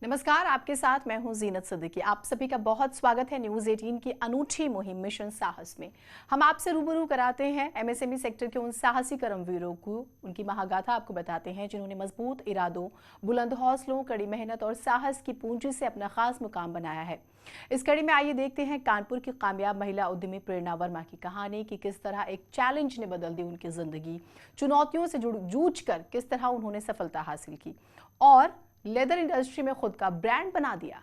नमस्कार, आपके साथ मैं हूं जीनत सिद्दीकी। आप सभी का बहुत स्वागत है न्यूज 18 की अनूठी मुहिम मिशन साहस में। हम आपसे रूबरू कराते हैं एमएसएमई सेक्टर के उन साहसी कर्मवीरों को, उनकी महागाथा आपको बताते हैं जिन्होंने मजबूत इरादों, बुलंद हौसलों, कड़ी मेहनत और साहस की पूंजी से अपना खास मुकाम बनाया है। इस कड़ी में आइए देखते हैं कानपुर की कामयाब महिला उद्यमी प्रेरणा वर्मा की कहानी कि किस तरह एक चैलेंज ने बदल दी उनकी जिंदगी, चुनौतियों से जूझ कर किस तरह उन्होंने सफलता हासिल की और लेदर इंडस्ट्री में खुद का ब्रांड बना दिया।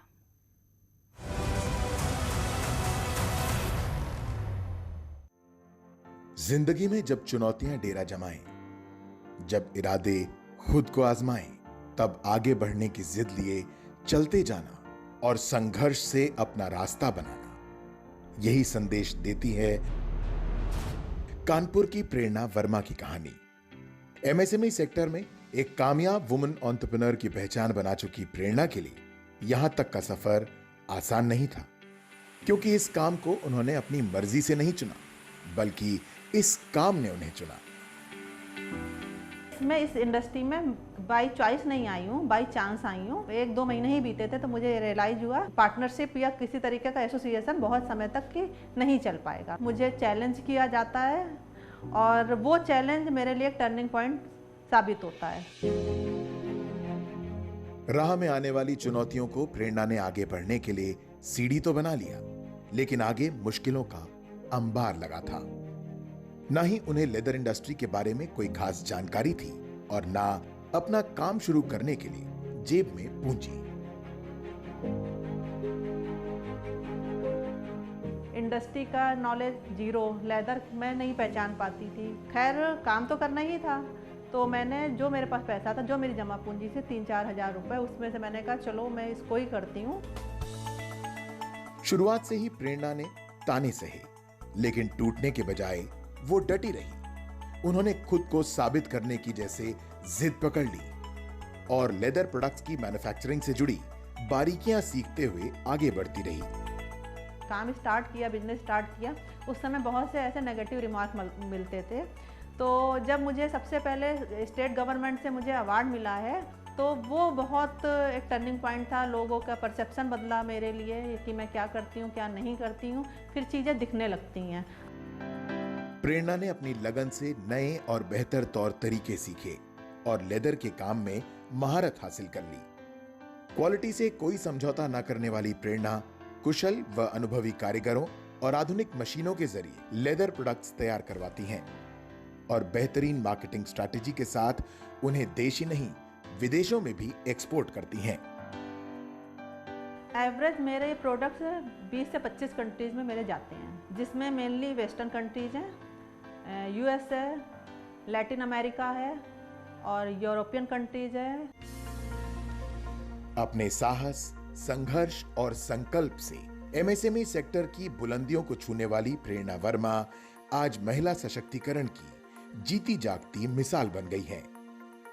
जिंदगी में जब चुनौतियां डेरा जमाएं, जब इरादे खुद को आजमाएं, तब आगे बढ़ने की जिद लिए चलते जाना और संघर्ष से अपना रास्ता बनाना, यही संदेश देती है कानपुर की प्रेरणा वर्मा की कहानी। एमएसएमई सेक्टर में एक कामयाब वुमन एंटरप्रेन्योर की पहचान बना चुकी प्रेरणा के लिए यहां तक का सफर आसान नहीं था, क्योंकि इस काम को उन्होंने अपनी मर्जी से नहीं चुना, बल्कि इस काम ने उन्हें चुना। मैं इस इंडस्ट्री में बाई चॉइस नहीं आई हूँ, बाई चांस आई हूँ। 1-2 महीने ही बीते थे तो मुझे रियलाइज हुआ पार्टनरशिप या किसी तरीके का एसोसिएशन बहुत समय तक की नहीं चल पाएगा। मुझे चैलेंज किया जाता है और वो चैलेंज मेरे लिए एक टर्निंग पॉइंट साबित होता है। राह में आने वाली चुनौतियों को प्रेरणा ने आगे बढ़ने के लिए सीढ़ी तो बना लिया, लेकिन आगे मुश्किलों का अंबार लगा था। ना ही उन्हें लेदर इंडस्ट्री के बारे में कोई खास जानकारी थी और ना अपना काम शुरू करने के लिए जेब में पूंजी। इंडस्ट्री का नॉलेज जीरो, लेदर मैं नहीं पहचान पाती थी। खैर काम तो करना ही था, तो मैंने जो मेरे पास पैसा था, जो मेरी जमा पूंजी से 3-4 हजार रुपए, उसमें से मैंने कहा चलो मैं इसको ही करती हूँ। शुरुआत से ही प्रेरणा ने ताने सहे, लेकिन टूटने के बजाय वो डटी रही। उन्होंने खुद को साबित करने की जैसे जिद पकड़ ली और लेदर प्रोडक्ट्स की मैन्युफैक्चरिंग से जुड़ी बारीकियां सीखते हुए आगे बढ़ती रही। काम स्टार्ट किया, बिजनेस स्टार्ट किया, उस समय बहुत से ऐसे नेगेटिव रिमार्क मिलते थे। तो जब मुझे सबसे पहले स्टेट गवर्नमेंट से मुझे अवार्ड मिला है, तो वो बहुत एक टर्निंग पॉइंट था। लोगों का परसेप्शन बदला मेरे लिए कि मैं क्या करती हूँ, क्या नहीं करती हूँ, फिर चीज़ें दिखने लगती हैं। प्रेरणा ने अपनी लगन से नए और बेहतर तौर तरीके सीखे और लेदर के काम में महारत हासिल कर ली। क्वालिटी से कोई समझौता न करने वाली प्रेरणा कुशल व अनुभवी कारीगरों और आधुनिक मशीनों के जरिए लेदर प्रोडक्ट्स तैयार करवाती हैं और बेहतरीन मार्केटिंग स्ट्रैटेजी के साथ उन्हें देश ही नहीं विदेशों में भी एक्सपोर्ट करती हैं। एवरेज मेरे प्रोडक्ट्स 20 से 25 कंट्रीज में मेरे जाते हैं, जिसमें मेनली वेस्टर्न कंट्रीज हैं, यूएस है, लैटिन अमेरिका है और यूरोपियन कंट्रीज है। अपने साहस, संघर्ष और संकल्प से एमएसएमई सेक्टर की बुलंदियों को छूने वाली प्रेरणा वर्मा आज महिला सशक्तिकरण की जीती जागती मिसाल बन गई है।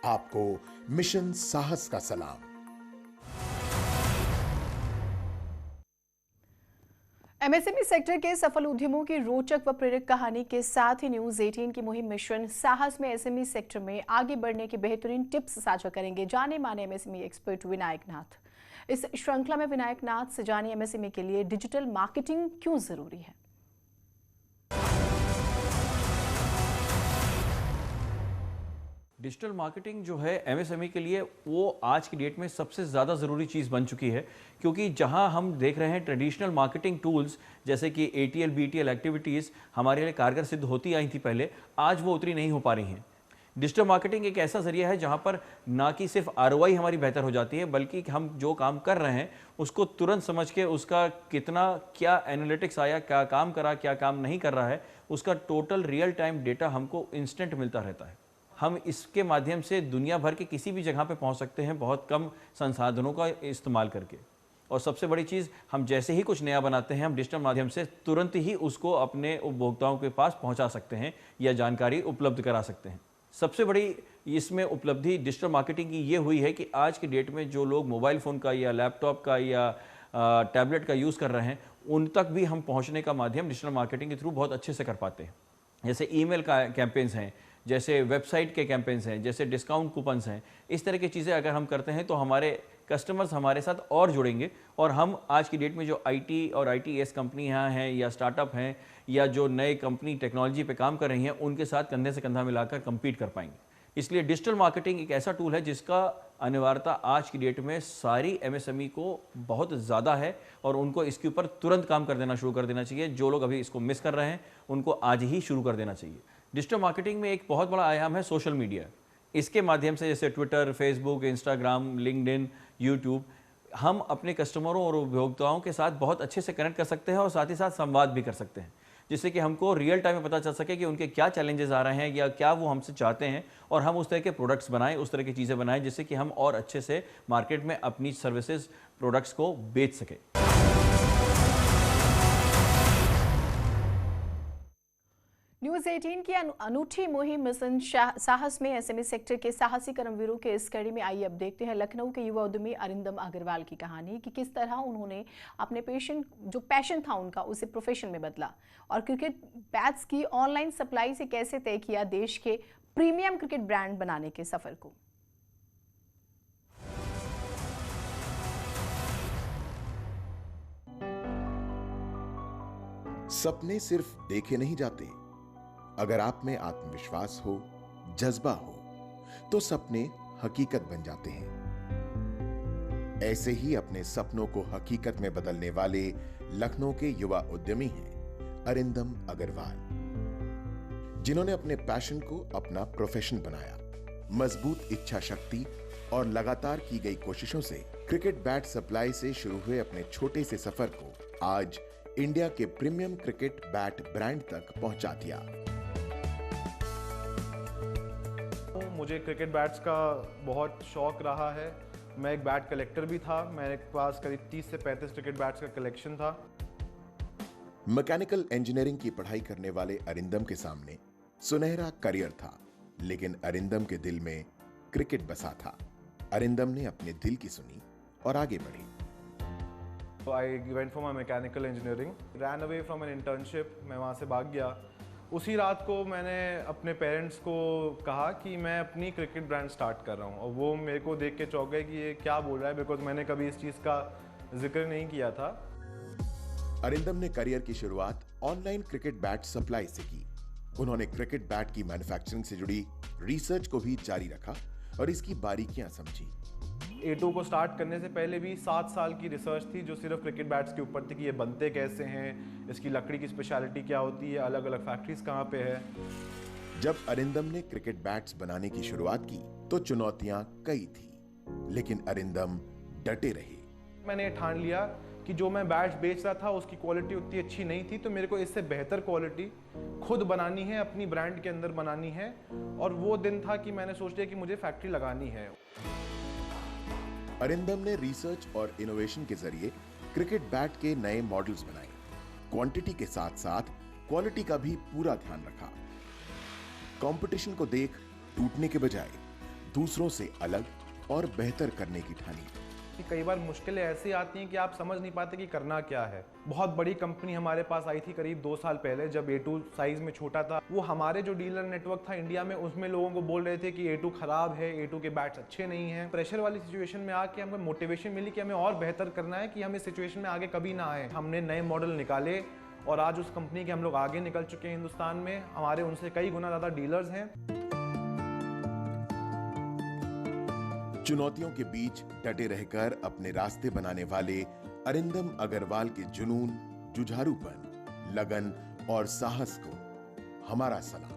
आपको मिशन साहस का सलाम। एमएसएमई सेक्टर के सफल उद्यमों की रोचक व प्रेरक कहानी के साथ ही न्यूज 18 की मुहिम मिशन साहस में एमएसएमई सेक्टर में आगे बढ़ने के बेहतरीन टिप्स साझा करेंगे जाने माने एमएसएमई एक्सपर्ट विनायक नाथ। इस श्रृंखला में विनायक नाथ से जानिए एमएसएमई के लिए डिजिटल मार्केटिंग क्यों जरूरी है। डिजिटल मार्केटिंग जो है एमएसएमई के लिए वो आज की डेट में सबसे ज़्यादा ज़रूरी चीज़ बन चुकी है, क्योंकि जहां हम देख रहे हैं ट्रेडिशनल मार्केटिंग टूल्स जैसे कि एटीएल बीटीएल एक्टिविटीज़ हमारे लिए कारगर सिद्ध होती आई थी पहले, आज वो उतनी नहीं हो पा रही हैं। डिजिटल मार्केटिंग एक ऐसा जरिया है जहां पर ना कि सिर्फ आरओआई हमारी बेहतर हो जाती है, बल्कि हम जो काम कर रहे हैं उसको तुरंत समझ के उसका कितना क्या एनालिटिक्स आया, क्या काम करा, क्या काम नहीं कर रहा है, उसका टोटल रियल टाइम डेटा हमको इंस्टेंट मिलता रहता है। हम इसके माध्यम से दुनिया भर के किसी भी जगह पे पहुंच सकते हैं बहुत कम संसाधनों का इस्तेमाल करके। और सबसे बड़ी चीज़, हम जैसे ही कुछ नया बनाते हैं हम डिजिटल माध्यम से तुरंत ही उसको अपने उपभोक्ताओं के पास पहुंचा सकते हैं या जानकारी उपलब्ध करा सकते हैं। सबसे बड़ी इसमें उपलब्धि डिजिटल मार्केटिंग की ये हुई है कि आज की डेट में जो लोग मोबाइल फ़ोन का या लैपटॉप का या टैबलेट का यूज़ कर रहे हैं उन तक भी हम पहुंचने का माध्यम डिजिटल मार्केटिंग के थ्रू बहुत अच्छे से कर पाते हैं। जैसे ईमेल का कैंपेन्स हैं, जैसे वेबसाइट के कैंपेन्स हैं, जैसे डिस्काउंट कूपन्स हैं, इस तरह की चीज़ें अगर हम करते हैं तो हमारे कस्टमर्स हमारे साथ और जुड़ेंगे और हम आज की डेट में जो आईटी और आईटीएस कंपनियां हैं या स्टार्टअप हैं या जो नए कंपनी टेक्नोलॉजी पे काम कर रही हैं उनके साथ कंधे से कंधा मिलाकर compete कर पाएंगे। इसलिए डिजिटल मार्केटिंग एक ऐसा टूल है जिसका अनिवार्यता आज की डेट में सारी एमएसएमई को बहुत ज़्यादा है और उनको इसके ऊपर तुरंत काम कर देना शुरू कर देना चाहिए। जो लोग अभी इसको मिस कर रहे हैं उनको आज ही शुरू कर देना चाहिए। डिजिटल मार्केटिंग में एक बहुत बड़ा आयाम है सोशल मीडिया। इसके माध्यम से जैसे Twitter, Facebook, Instagram, LinkedIn, YouTube, हम अपने कस्टमरों और उपभोक्ताओं के साथ बहुत अच्छे से कनेक्ट कर सकते हैं और साथ ही साथ संवाद भी कर सकते हैं, जिससे कि हमको रियल टाइम में पता चल सके कि उनके क्या चैलेंजेस आ रहे हैं या क्या वो हमसे चाहते हैं और हम उस तरह के प्रोडक्ट्स बनाएं, उस तरह की चीज़ें बनाएं जिससे कि हम और अच्छे से मार्केट में अपनी सर्विसेज, प्रोडक्ट्स को बेच सकें। न्यूज 18 की अनूठी मुहिम मिशन साहस में एसएमई सेक्टर के साहसी कर्मवीरों के इस कड़ी में आइए अब देखते हैं लखनऊ के युवा उद्यमी अरिंदम अग्रवाल की कहानी कि किस तरह उन्होंने अपने पैशन था उनका उसे प्रोफेशन में बदला और क्रिकेट बैट्स की ऑनलाइन सप्लाई से कैसे तय किया देश के प्रीमियम क्रिकेट ब्रांड बनाने के सफर को। सपने सिर्फ देखे नहीं जाते, अगर आप में आत्मविश्वास हो, जज्बा हो, तो सपने हकीकत बन जाते हैं। ऐसे ही अपने सपनों को हकीकत में बदलने वाले लखनऊ के युवा उद्यमी हैं अरिंदम अग्रवाल, जिन्होंने अपने पैशन को अपना प्रोफेशन बनाया। मजबूत इच्छा शक्ति और लगातार की गई कोशिशों से क्रिकेट बैट सप्लाई से शुरू हुए अपने छोटे से सफर को आज इंडिया के प्रीमियम क्रिकेट बैट ब्रांड तक पहुंचा दिया। मुझे क्रिकेट बैट्स का बहुत शौक रहा है। मैं एक बैट कलेक्टर भी था। मेरे पास करीब 30 से 35 क्रिकेट बैट्स का कलेक्शन था। मैकेनिकल इंजीनियरिंग की पढ़ाई करने वाले अरिंदम के सामने सुनहरा करियर था, लेकिन अरिंदम के दिल में क्रिकेट बसा था। अरिंदम ने अपने दिल की सुनी और आगे बढ़े। I went for my mechanical engineering, ran away from an internship। मैं वहाँ से भाग गया। उसी रात को मैंने अपने पेरेंट्स को कहा कि मैं अपनी क्रिकेट ब्रांड स्टार्ट कर रहा हूँ और वो मेरे को देख के चौंक गए कि ये क्या बोल रहा है, बिकॉज मैंने कभी इस चीज़ का जिक्र नहीं किया था। अरिंदम ने करियर की शुरुआत ऑनलाइन क्रिकेट बैट सप्लाई से की। उन्होंने क्रिकेट बैट की मैन्युफैक्चरिंग से जुड़ी रिसर्च को भी जारी रखा और इसकी बारीकियां समझी। A2 को स्टार्ट करने से पहले भी 7 साल की रिसर्च थी जो सिर्फ क्रिकेट बैट्स के ऊपर थी कि ये बनते कैसे हैं, इसकी लकड़ी की स्पेशलिटी क्या होती है, अलग अलग फैक्ट्रीज कहाँ पे है। जब अरिंदम ने क्रिकेट बैट्स बनाने की शुरुआत की तो चुनौतियां कई थी, लेकिन अरिंदम डटे रहे। मैंने ठान लिया कि जो मैं बैट्स बेच रहा था उसकी क्वालिटी उतनी अच्छी नहीं थी, तो मेरे को इससे बेहतर क्वालिटी खुद बनानी है, अपनी ब्रांड के अंदर बनानी है। और वो दिन था कि मैंने सोच लिया कि मुझे फैक्ट्री लगानी है। अरिंदम ने रिसर्च और इनोवेशन के जरिए क्रिकेट बैट के नए मॉडल्स बनाए। क्वांटिटी के साथ साथ क्वालिटी का भी पूरा ध्यान रखा। कंपटीशन को देख टूटने के बजाय दूसरों से अलग और बेहतर करने की ठानी। कई बार मुश्किलें ऐसी आती हैं कि आप समझ नहीं पाते कि करना क्या है। बहुत बड़ी कंपनी हमारे पास आई थी करीब 2 साल पहले, जब A2 साइज में छोटा था। वो हमारे जो डीलर नेटवर्क था इंडिया में, उसमें लोगों को बोल रहे थे कि A2 खराब है, A2 के बैट्स अच्छे नहीं हैं। प्रेशर वाली सिचुएशन में आके हमको मोटिवेशन मिली कि हमें और बेहतर करना है, कि हम इस सिचुएशन में आगे कभी ना आए। हमने नए मॉडल निकाले और आज उस कंपनी के हम लोग आगे निकल चुके हैं। हिंदुस्तान में हमारे उनसे कई गुना ज़्यादा डीलर्स हैं। चुनौतियों के बीच डटे रहकर अपने रास्ते बनाने वाले अरिंदम अग्रवाल के जुनून, जुझारूपन, लगन और साहस को हमारा सलाम।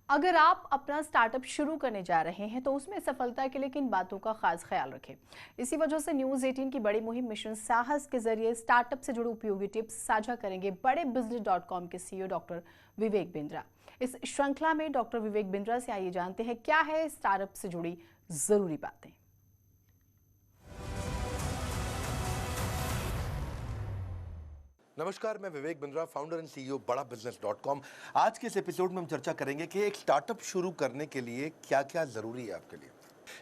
अगर आप अपना स्टार्टअप शुरू करने जा रहे हैं तो उसमें सफलता के लिए किन बातों का खास ख्याल रखें। इसी वजह से न्यूज 18 की बड़ी मुहिम मिशन साहस के जरिए स्टार्टअप से जुड़ी उपयोगी टिप्स साझा करेंगे बड़े बिजनेस.com के CEO डॉक्टर विवेक बिंद्रा। इस श्रृंखला में डॉक्टर विवेक बिंद्रा से आइए जानते हैं क्या है स्टार्टअप से जुड़ी जरूरी बातें। नमस्कार, मैं Vivek Bindra, founder and CEO बड़ा बिजनेस.com। आज के इस एपिसोड में हम चर्चा करेंगे कि एक स्टार्टअप शुरू करने के लिए क्या क्या जरूरी है आपके लिए।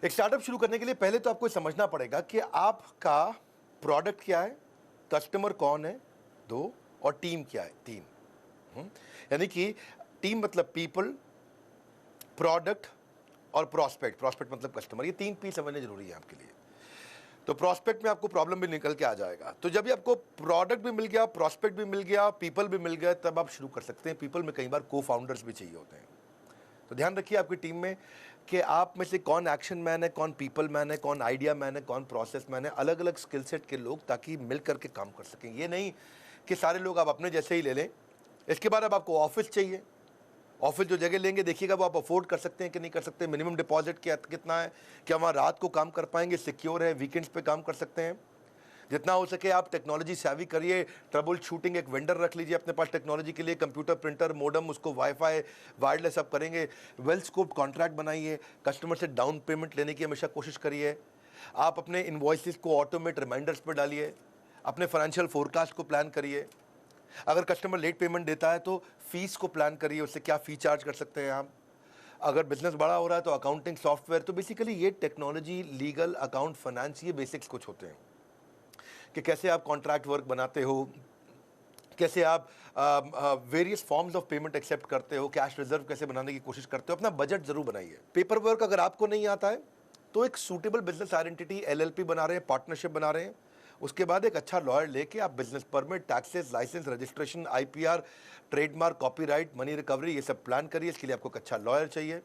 एक स्टार्टअप शुरू करने के लिए पहले तो आपको समझना पड़ेगा कि आपका प्रोडक्ट क्या है, कस्टमर कौन है, 2 और टीम क्या है 3। यानी कि टीम मतलब पीपल, प्रोडक्ट और प्रॉस्पेक्ट। प्रॉस्पेक्ट मतलब कस्टमर। ये 3 पी समझने जरूरी है आपके लिए। तो प्रॉस्पेक्ट में आपको प्रॉब्लम भी निकल के आ जाएगा। तो जब भी आपको प्रोडक्ट भी मिल गया, प्रॉस्पेक्ट भी मिल गया, पीपल भी मिल गया, तब आप शुरू कर सकते हैं। पीपल में कई बार को फाउंडर्स भी चाहिए होते हैं। तो ध्यान रखिए आपकी टीम में कि आप में से कौन एक्शन मैन है, कौन पीपल मैन है, कौन आइडिया मैन है, कौन प्रोसेस मैन है। अलग अलग स्किल सेट के लोग, ताकि मिल करके काम कर सकें। ये नहीं कि सारे लोग आप अपने जैसे ही ले लें। इसके बाद अब आपको ऑफिस चाहिए। ऑफिस जो जगह लेंगे, देखिएगा वो आप अफोर्ड कर सकते हैं कि नहीं कर सकते। मिनिमम डिपॉजिट कितना है, क्या वहाँ रात को काम कर पाएंगे, सिक्योर है, वीकेंड्स पे काम कर सकते हैं। जितना हो सके आप टेक्नोलॉजी सेवी करिए। ट्रबल शूटिंग एक वेंडर रख लीजिए अपने पास टेक्नोलॉजी के लिए। कंप्यूटर, प्रिंटर, मोडम, उसको वाईफाई, वायरलेस सब करेंगे। वेल स्कोप कॉन्ट्रैक्ट बनाइए। कस्टमर से डाउन पेमेंट लेने की हमेशा कोशिश करिए। आप अपने इन्वॉइसेस को ऑटोमेट रिमाइंडर्स पर डालिए। अपने फाइनेंशियल फोरकास्ट को प्लान करिए। अगर कस्टमर लेट पेमेंट देता है तो फीस को प्लान करिए, उससे क्या फ़ी चार्ज कर सकते हैं आप। अगर बिजनेस बड़ा हो रहा है तो अकाउंटिंग सॉफ्टवेयर। तो बेसिकली ये टेक्नोलॉजी, लीगल, अकाउंट, फाइनेंस, ये बेसिक्स कुछ होते हैं कि कैसे आप कॉन्ट्रैक्ट वर्क बनाते हो, कैसे आप various forms of payment accept करते हो, कैश रिजर्व कैसे बनाने की कोशिश करते हो। अपना बजट जरूर बनाइए। पेपर वर्क अगर आपको नहीं आता है तो एक सूटेबल बिजनेस आइडेंटिटी, LLP बना रहे हैं, पार्टनरशिप बना रहे हैं। उसके बाद एक अच्छा लॉयर लेके आप business permit, taxes, licence, registration, IPR, trademark, copyright, money recovery, ये सब प्लान करिए। इसके लिए आपको एक अच्छा लॉयर चाहिए।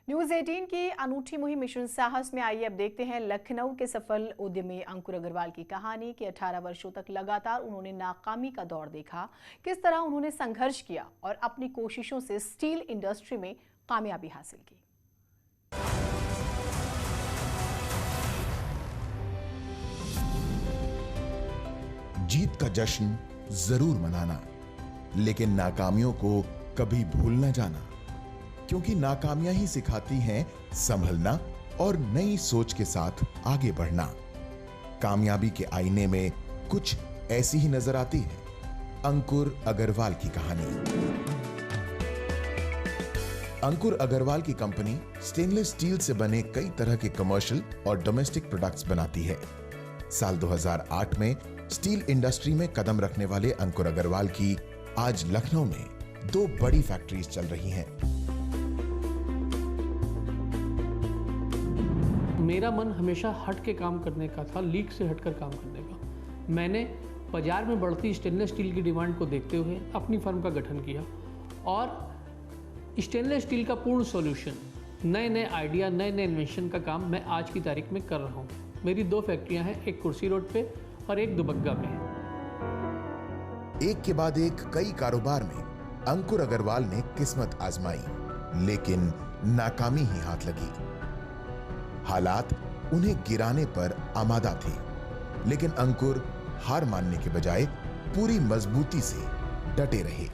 न्यूज 18 की अनूठी मुहिम मिशन साहस में आइए अब देखते हैं लखनऊ के सफल उद्यमी अंकुर अग्रवाल की कहानी कि 18 वर्षों तक लगातार उन्होंने नाकामी का दौर देखा, किस तरह उन्होंने संघर्ष किया और अपनी कोशिशों से स्टील इंडस्ट्री में कामयाबी हासिल की। जीत का जश्न जरूर मनाना, लेकिन नाकामियों को कभी भूल न जाना, क्योंकि नाकामियां ही सिखाती हैं संभलना और नई सोच के साथ आगे बढ़ना। कामयाबी के आईने में कुछ ऐसी ही नजर आती है अंकुर अग्रवाल की कहानी। अंकुर अग्रवाल की कंपनी स्टेनलेस स्टील से बने कई तरह के कमर्शियल और डोमेस्टिक प्रोडक्ट्स बनाती है। साल 2008 में स्टील इंडस्ट्री में कदम रखने वाले अंकुर अग्रवाल की आज लखनऊ में 2 बड़ी फैक्ट्रीज चल रही हैं। मेरा मन हमेशा हट के काम करने का था, लीक से हटकर काम करने का। मैंने बाजार में बढ़ती स्टेनलेस स्टील की डिमांड को देखते हुए अपनी फर्म का गठन किया और स्टेनलेस स्टील का पूर्ण सॉल्यूशन, नए नए आइडिया, नए नए इन्वेंशन का काम मैं आज की तारीख में कर रहा हूँ। मेरी 2 फैक्ट्रियाँ हैं, एक कुर्सी रोड पे और एक दुबग्गा में। एक के बाद एक कई कारोबार में अंकुर अग्रवाल ने किस्मत आजमाई, लेकिन नाकामी ही हाथ लगी। हालात उन्हें गिराने पर आमादा थे, लेकिन अंकुर हार मानने के बजाय पूरी मजबूती से डटे रहे।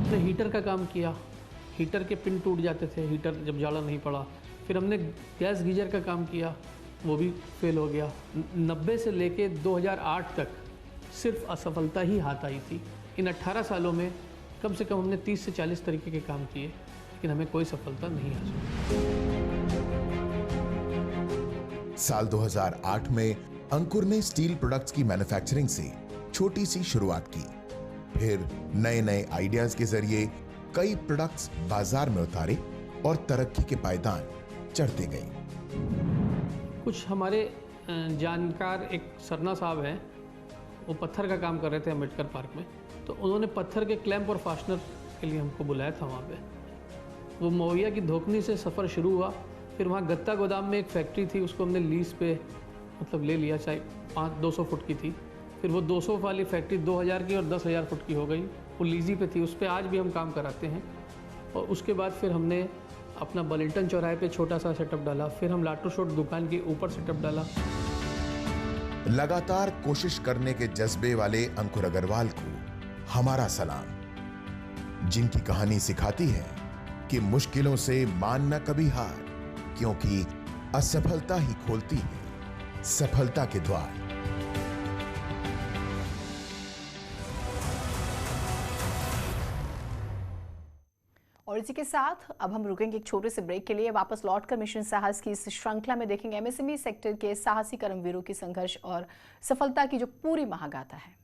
हमने हीटर का काम किया, हीटर के पिन टूट जाते थे, हीटर जब जाड़ा नहीं पड़ा। फिर हमने गैस गीजर का काम किया, वो भी फेल हो गया। 90 से लेके 2008 तक सिर्फ असफलता ही हाथ आई थी। इन 18 सालों में कम से कम हमने 30 से 40 तरीके के काम किए, लेकिन हमें कोई सफलता नहीं हासिल। साल 2008 में अंकुर ने स्टील प्रोडक्ट्स की मैन्युफैक्चरिंग से छोटी सी शुरुआत की। फिर नए नए आइडियाज के जरिए कई प्रोडक्ट्स बाजार में उतारे और तरक्की के पायदान चढ़ते गए। कुछ हमारे जानकार एक सरना साहब हैं, वो पत्थर का काम कर रहे थे अम्बेडकर पार्क में। तो उन्होंने पत्थर के क्लैंप और फास्टनर के लिए हमको बुलाया था वहाँ पे। वो मवैया की धोकनी से सफ़र शुरू हुआ। फिर वहाँ गत्ता गोदाम में एक फैक्ट्री थी, उसको हमने लीज पे मतलब ले लिया, चाहे 200 फुट की थी। फिर वो 200 वाली फैक्ट्री 2000 की और 10,000 फुट की हो गई। वो लीजी पे थी, उस पर आज भी हम काम कराते हैं। और उसके बाद फिर हमने अपना बलिंगटन चौराहे पे छोटा सा सेटअप डाला। फिर हम लाटू शॉट दुकान के ऊपर सेटअप डाला। लगातार कोशिश करने के जज्बे वाले अंकुर अग्रवाल को हमारा सलाम, जिनकी कहानी सिखाती है कि मुश्किलों से मानना कभी हार, क्योंकि असफलता ही खोलती है सफलता के द्वार। और इसी के साथ अब हम रुकेंगे एक छोटे से ब्रेक के लिए। वापस लौटकर मिशन साहस की इस श्रृंखला में देखेंगे एमएसएमई सेक्टर के साहसी कर्मवीरों की संघर्ष और सफलता की जो पूरी महागाथा है।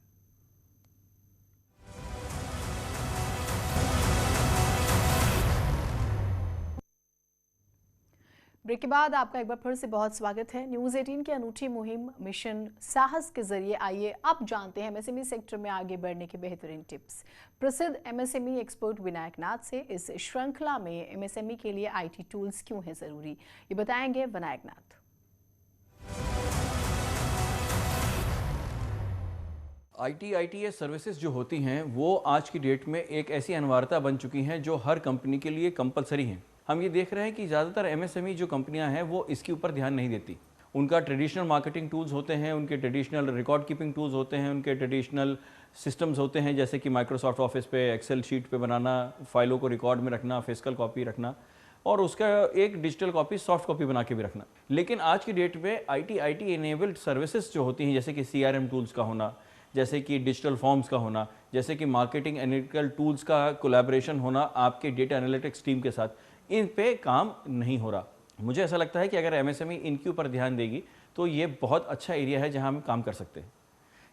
ब्रेक के बाद आपका एक बार फिर से बहुत स्वागत है। न्यूज़ 18 की अनूठी मुहिम मिशन साहस के जरिए आइए अब जानते हैं एमएसएमई सेक्टर में आगे बढ़ने के बेहतरीन टिप्स। प्रसिद्ध एमएसएमई एक्सपर्ट विनायक नाथ से इस श्रृंखला में एमएसएमई के लिए आईटी टूल्स क्यों हैं जरूरी, ये बताएंगे विनायक नाथ। आईटीएस सर्विसेज जो होती हैं वो आज की डेट में एक ऐसी अनिवार्यता बन चुकी हैं जो हर कंपनी के लिए कंपलसरी हैं। हम ये देख रहे हैं कि ज़्यादातर एमएसएमई जो कंपनियां हैं वो इसके ऊपर ध्यान नहीं देती। उनका ट्रेडिशनल मार्केटिंग टूल्स होते हैं, उनके ट्रेडिशनल रिकॉर्ड कीपिंग टूल्स होते हैं, उनके ट्रेडिशनल सिस्टम्स होते हैं जैसे कि माइक्रोसॉफ्ट ऑफिस पे एक्सेल शीट पे बनाना, फाइलों को रिकॉर्ड में रखना, फिजिकल कॉपी रखना और उसका एक डिजिटल कॉपी सॉफ्ट कॉपी बना के भी रखना। लेकिन आज की डेट में आईटी इनेबल्ड सर्विसेज जो होती हैं जैसे कि CRM टूल्स का होना, जैसे कि डिजिटल फॉर्म्स का होना, जैसे कि मार्केटिंग एनालिटिकल टूल्स का कोलैबोरेशन होना आपके डेटा एनालिटिक्स टीम के साथ, इन पे काम नहीं हो रहा। मुझे ऐसा लगता है कि अगर एमएसएमई इनके ऊपर ध्यान देगी तो ये बहुत अच्छा एरिया है जहां हम काम कर सकते हैं।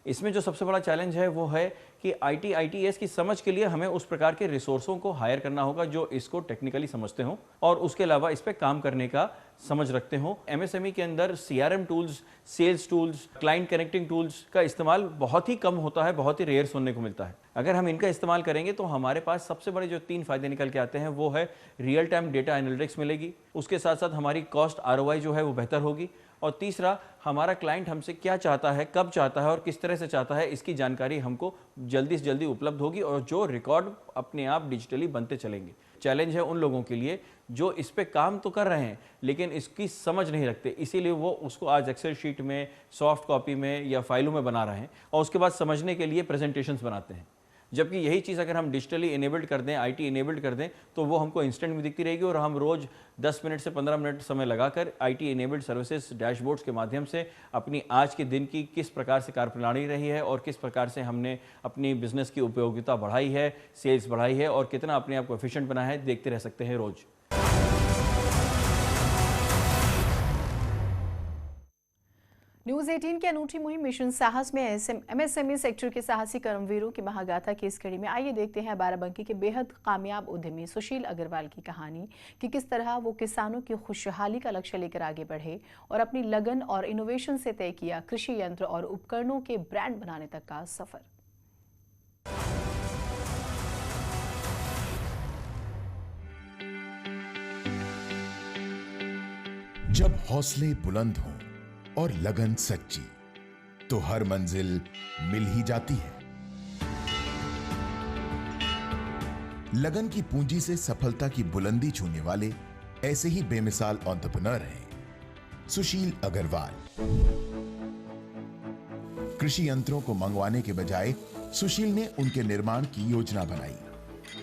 इसमें जो सबसे बड़ा चैलेंज है वो है कि आईटीएस की समझ के लिए हमें उस प्रकार के रिसोर्सों को हायर करना होगा जो इसको टेक्निकली समझते हों और उसके अलावा इस पे काम करने का समझ रखते हों। एमएसएमई के अंदर CRM tools, sales tools, client connecting tools का इस्तेमाल बहुत ही कम होता है, बहुत ही रेयर सुनने को मिलता है। अगर हम इनका इस्तेमाल करेंगे तो हमारे पास सबसे बड़े जो 3 फायदे निकल के आते हैं वो है रियल टाइम डेटा एनालिटिक्स मिलेगी, उसके साथ साथ हमारी कॉस्ट ROI जो है वो बेहतर होगी और तीसरा हमारा क्लाइंट हमसे क्या चाहता है, कब चाहता है और किस तरह से चाहता है इसकी जानकारी हमको जल्दी से जल्दी उपलब्ध होगी और जो रिकॉर्ड अपने आप डिजिटली बनते चलेंगे। चैलेंज है उन लोगों के लिए जो इस पे काम तो कर रहे हैं लेकिन इसकी समझ नहीं रखते, इसीलिए वो उसको आज एक्सेल शीट में, सॉफ्ट कॉपी में या फाइलों में बना रहे हैं और उसके बाद समझने के लिए प्रेजेंटेशंस बनाते हैं। जबकि यही चीज़ अगर हम डिजिटली इनेबल्ड कर दें, आईटी इनेबल्ड कर दें तो वो हमको इंस्टेंट में दिखती रहेगी और हम रोज़ 10 मिनट से 15 मिनट समय लगाकर आईटी इनेबल्ड सर्विसेज डैशबोर्ड्स के माध्यम से अपनी आज के दिन की किस प्रकार से कार्यप्रणाली रही है और किस प्रकार से हमने अपनी बिजनेस की उपयोगिता बढ़ाई है, सेल्स बढ़ाई है और कितना अपने आप को एफिशिएंट बनाया है, देखते रह सकते हैं रोज़। न्यूज़ 18 की अनूठी मुहिम मिशन साहस में एमएसएमई सेक्टर के साहसी कर्मवीरों की महागाथा की इस कड़ी में आइए देखते हैं बाराबंकी के बेहद कामयाब उद्यमी सुशील अग्रवाल की कहानी कि किस तरह वो किसानों की खुशहाली का लक्ष्य लेकर आगे बढ़े और अपनी लगन और इनोवेशन से तय किया कृषि यंत्र और उपकरणों के ब्रांड बनाने तक का सफर। जब हौसले बुलंद हों और लगन सच्ची तो हर मंजिल मिल ही जाती है। लगन की पूंजी से सफलता की बुलंदी छूने वाले ऐसे ही बेमिसाल एंटरप्रेन्योर हैं सुशील अग्रवाल। कृषि यंत्रों को मंगवाने के बजाय सुशील ने उनके निर्माण की योजना बनाई।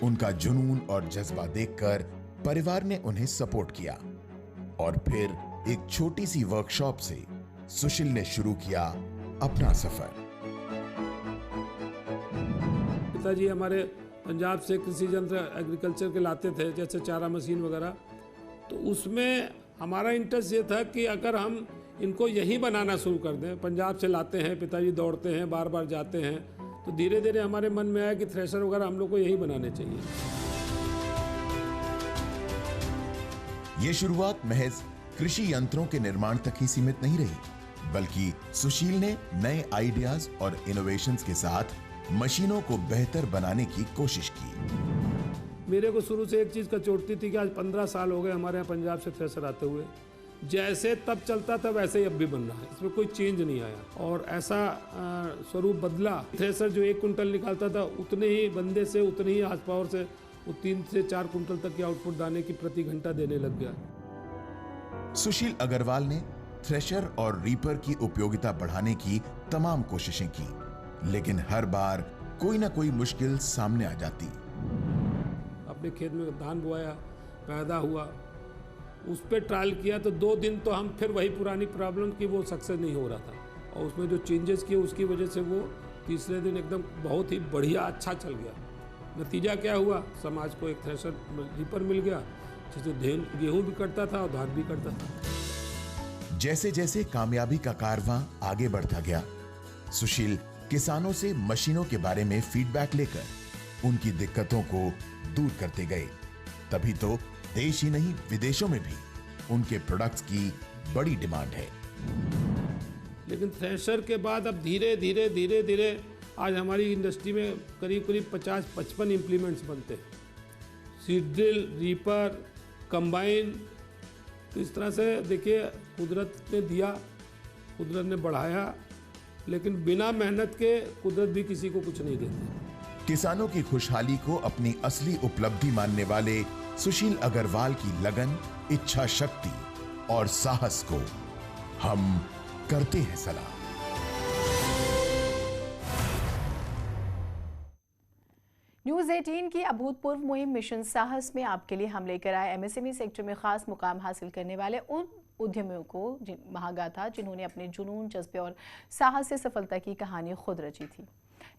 उनका जुनून और जज्बा देखकर परिवार ने उन्हें सपोर्ट किया और फिर एक छोटी सी वर्कशॉप से सुशील ने शुरू किया अपना सफर। पिताजी हमारे पंजाब से कृषि यंत्र एग्रीकल्चर के लाते थे, जैसे चारा मशीन वगैरह, तो उसमें हमारा इंटरेस्ट ये था कि अगर हम इनको यही बनाना शुरू कर दें। पंजाब से लाते हैं, पिताजी दौड़ते हैं, बार बार जाते हैं, तो धीरे धीरे हमारे मन में आया कि थ्रेशर वगैरह हम लोग को यही बनाने चाहिए। ये शुरुआत महज कृषि यंत्रों के निर्माण तक ही सीमित नहीं रही, बल्कि सुशील ने नए आइडियाज और इनोवेशंस के साथ मशीनों को बेहतर बनाने की कोशिश की। मेरे को शुरू से एक चीज़ का चोटती थी कि आज 15 साल हो गए हमारे यहाँ पंजाब से थ्रेशर आते हुए। जैसे तब चलता था वैसे ही अब भी बन रहा है, इसमें कोई चेंज नहीं आया और ऐसा स्वरूप बदला। थ्रेशर जो 1 कुंटल निकालता था उतने ही बंदे से, उतने ही हाथ पावर से वो 3 से 4 कुंटल तक की आउटपुट दाने की प्रति घंटा देने लग गया। सुशील अग्रवाल ने थ्रेशर और रीपर की उपयोगिता बढ़ाने की तमाम कोशिशें की, लेकिन हर बार कोई ना कोई मुश्किल सामने आ जाती। अपने खेत में धान बोया, पैदा हुआ, उस पर ट्रायल किया तो 2 दिन तो हम फिर वही पुरानी प्रॉब्लम की वो सक्सेस नहीं हो रहा था और उसमें जो चेंजेस किए उसकी वजह से वो तीसरे दिन एकदम बहुत ही बढ़िया अच्छा चल गया। नतीजा क्या हुआ, समाज को एक थ्रेशर रीपर मिल गया जिससे गेहूं भी कटता था और धान भी कटता था। जैसे जैसे कामयाबी का कारवां आगे बढ़ता गया, सुशील किसानों से मशीनों के बारे में फीडबैक लेकर उनकी दिक्कतों को दूर करते गए। तभी तो देश ही नहीं विदेशों में भी उनके प्रोडक्ट्स की बड़ी डिमांड है। लेकिन थ्रेशर के बाद अब धीरे धीरे आज हमारी इंडस्ट्री में करीब 50-55 इम्प्लीमेंट्स बनते हैं। Seed drill, reaper, combine. तो इस तरह से देखिए, कुदरत ने दिया, कुदरत ने बढ़ाया, लेकिन बिना मेहनत के कुदरत भी किसी को कुछ नहीं देती। किसानों की खुशहाली को अपनी असली उपलब्धि मानने वाले सुशील अग्रवाल की लगन, इच्छा शक्ति और साहस को हम करते हैं सलाम। न्यूज़ 18 की अभूतपूर्व मुहिम मिशन साहस में आपके लिए हम लेकर आए एमएसएमई सेक्टर में खास मुकाम हासिल करने वाले उन उद्यमियों को महागाथा जिन्होंने अपने जुनून, जज्बे और साहस से सफलता की कहानी खुद रची थी।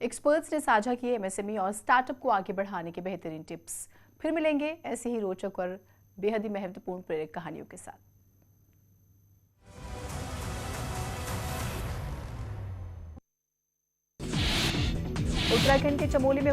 एक्सपर्ट्स ने साझा किए एमएसएमई और स्टार्टअप को आगे बढ़ाने के बेहतरीन टिप्स। फिर मिलेंगे ऐसे ही रोचक और बेहद ही महत्वपूर्ण प्रेरक कहानियों के साथ। उत्तराखंड के चमोली में